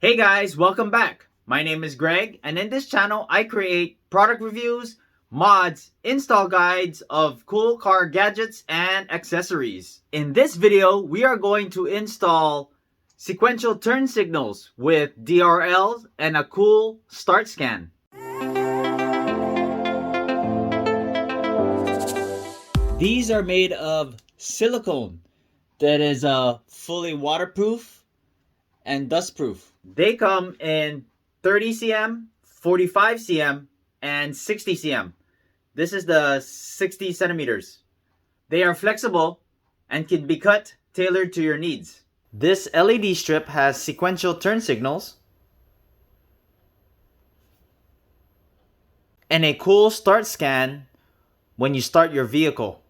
Hey guys, welcome back. My name is Greg, and in this channel, I create product reviews, mods, install guides of cool car gadgets and accessories. In this video, we are going to install sequential turn signals with DRLs and a cool start scan. These are made of silicone that is fully waterproof and dustproof. They come in 30 cm, 45 cm, and 60 cm. This is the 60 centimeters. They are flexible and can be cut tailored to your needs. This LED strip has sequential turn signals and a cool start scan when you start your vehicle.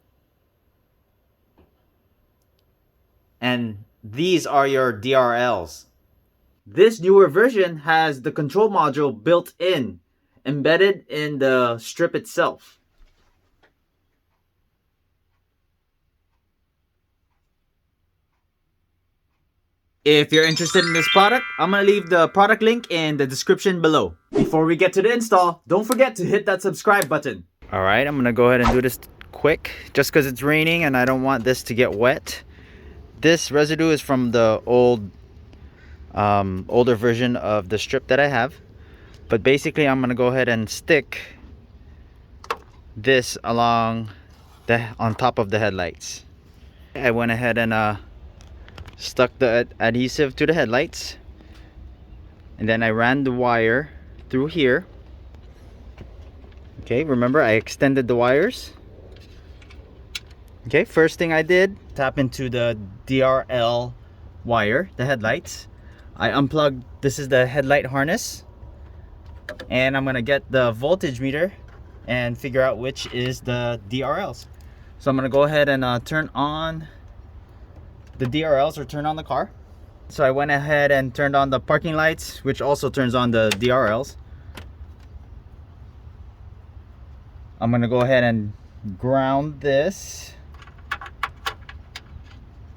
And these are your DRLs. This newer version has the control module built in, embedded in the strip itself. If you're interested in this product, I'm going to leave the product link in the description below. Before we get to the install, don't forget to hit that subscribe button. Alright, I'm going to go ahead and do this quick, just because it's raining and I don't want this to get wet. This residue is from the older version of the strip that I have, but basically I'm gonna go ahead and stick this on top of the headlights. I went ahead and stuck the adhesive to the headlights, and then I ran the wire through here. Okay, remember I extended the wires. Okay, first thing I did, tap into the DRL wire, the headlights. I unplugged, this is the headlight harness, and I'm gonna get the voltage meter and figure out which is the DRLs. So I'm gonna go ahead and turn on the DRLs, or turn on the car. So I went ahead and turned on the parking lights, which also turns on the DRLs. I'm gonna go ahead and ground this.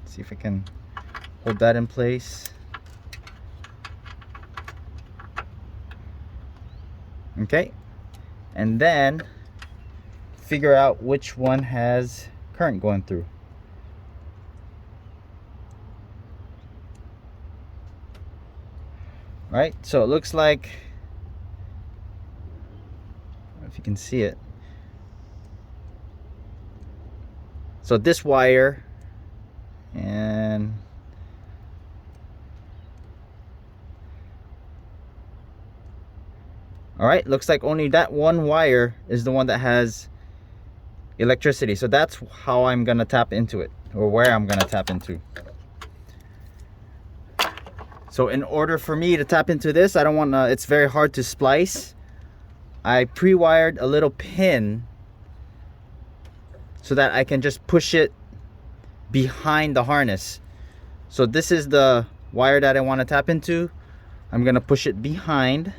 See if I can hold that in place. Okay, and then figure out which one has current going through. All right, so it looks like, I don't know if you can see it. So this wire and all right, looks like only that one wire is the one that has electricity. So that's how I'm gonna tap into it, or where I'm gonna tap into. So in order for me to tap into this, I don't want to, it's very hard to splice. I pre-wired a little pin so that I can just push it behind the harness. So this is the wire that I want to tap into. I'm gonna push it behind.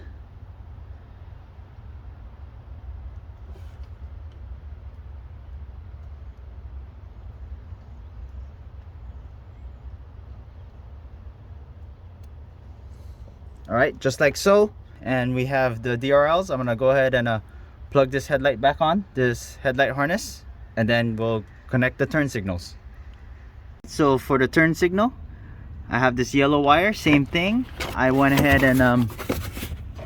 All right, just like so, and we have the DRLs. I'm gonna go ahead and plug this headlight back on, this headlight harness, and then we'll connect the turn signals. So for the turn signal, I have this yellow wire, same thing. I went ahead and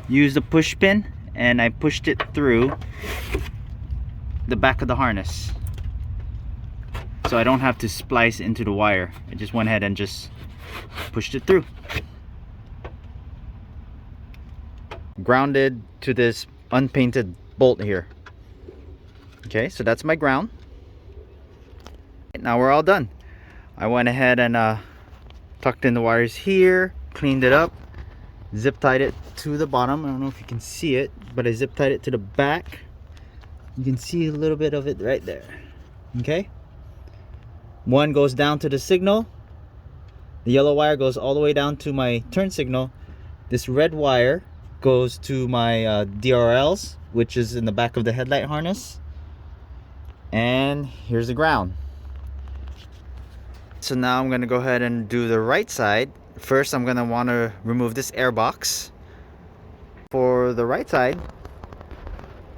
used the push pin, and I pushed it through the back of the harness, so I don't have to splice into the wire. I just went ahead and just pushed it through. Grounded to this unpainted bolt here. Okay, so that's my ground. Now we're all done. I went ahead and tucked in the wires here, cleaned it up, zip tied it to the bottom. I don't know if you can see it, but I zip tied it to the back. You can see a little bit of it right there. Okay, one goes down to the signal. The yellow wire goes all the way down to my turn signal. This red wire goes to my DRLs, which is in the back of the headlight harness. And here's the ground. So now I'm going to go ahead and do the right side. First, I'm gonna want to remove this air box. For the right side,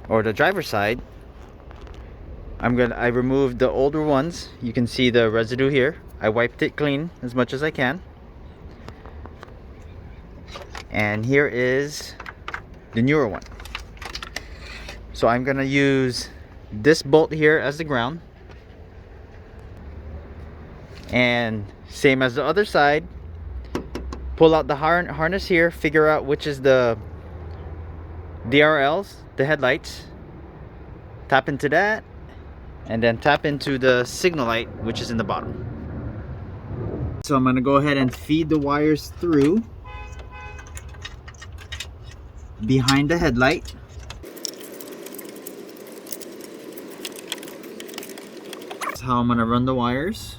or the driver's side, I removed the older ones. You can see the residue here. I wiped it clean as much as I can. And here is the newer one. So I'm gonna use this bolt here as the ground. And same as the other side, pull out the harness here, figure out which is the DRLs, the headlights. Tap into that, and then tap into the signal light, which is in the bottom. So I'm gonna go ahead and feed the wires through behind the headlight. That's how I'm gonna run the wires.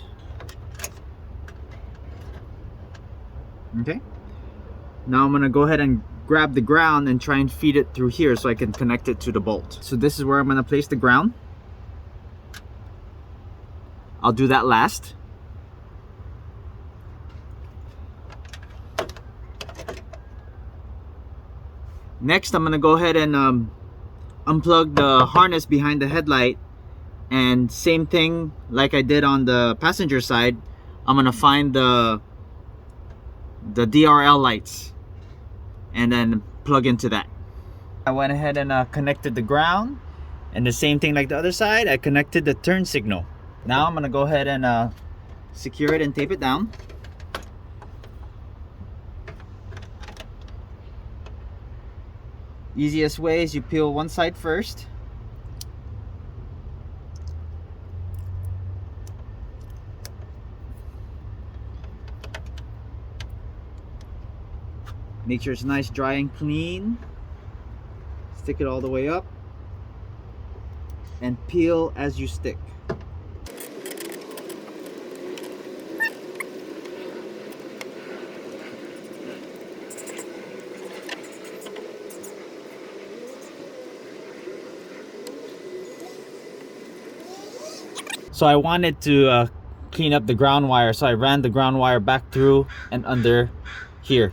Okay. Now I'm gonna go ahead and grab the ground and try and feed it through here so I can connect it to the bolt. So this is where I'm gonna place the ground. I'll do that last. Next, I'm gonna go ahead and unplug the harness behind the headlight, and same thing like I did on the passenger side, I'm gonna find the DRL lights and then plug into that. I went ahead and connected the ground, and the same thing like the other side, I connected the turn signal. Now I'm gonna go ahead and secure it and tape it down. Easiest way is you peel one side first. Make sure it's nice, dry, and clean. Stick it all the way up. And peel as you stick. So I wanted to clean up the ground wire, so I ran the ground wire back through and under here,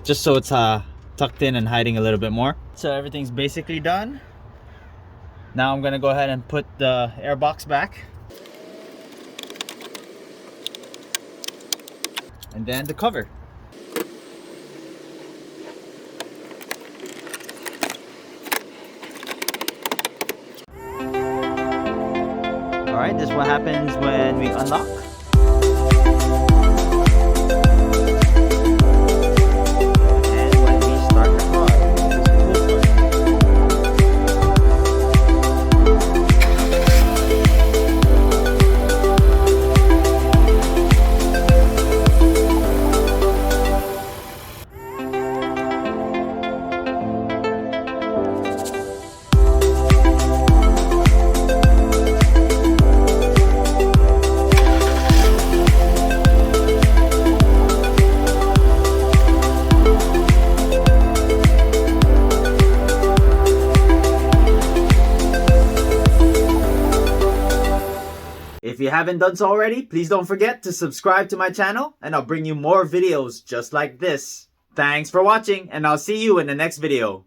just so it's tucked in and hiding a little bit more. So everything's basically done. Now I'm gonna go ahead and put the air box back, and then the cover. Alright, this is what happens when we unlock. And when we start the car. If you haven't done so already, please don't forget to subscribe to my channel, and I'll bring you more videos just like this. Thanks for watching, and I'll see you in the next video.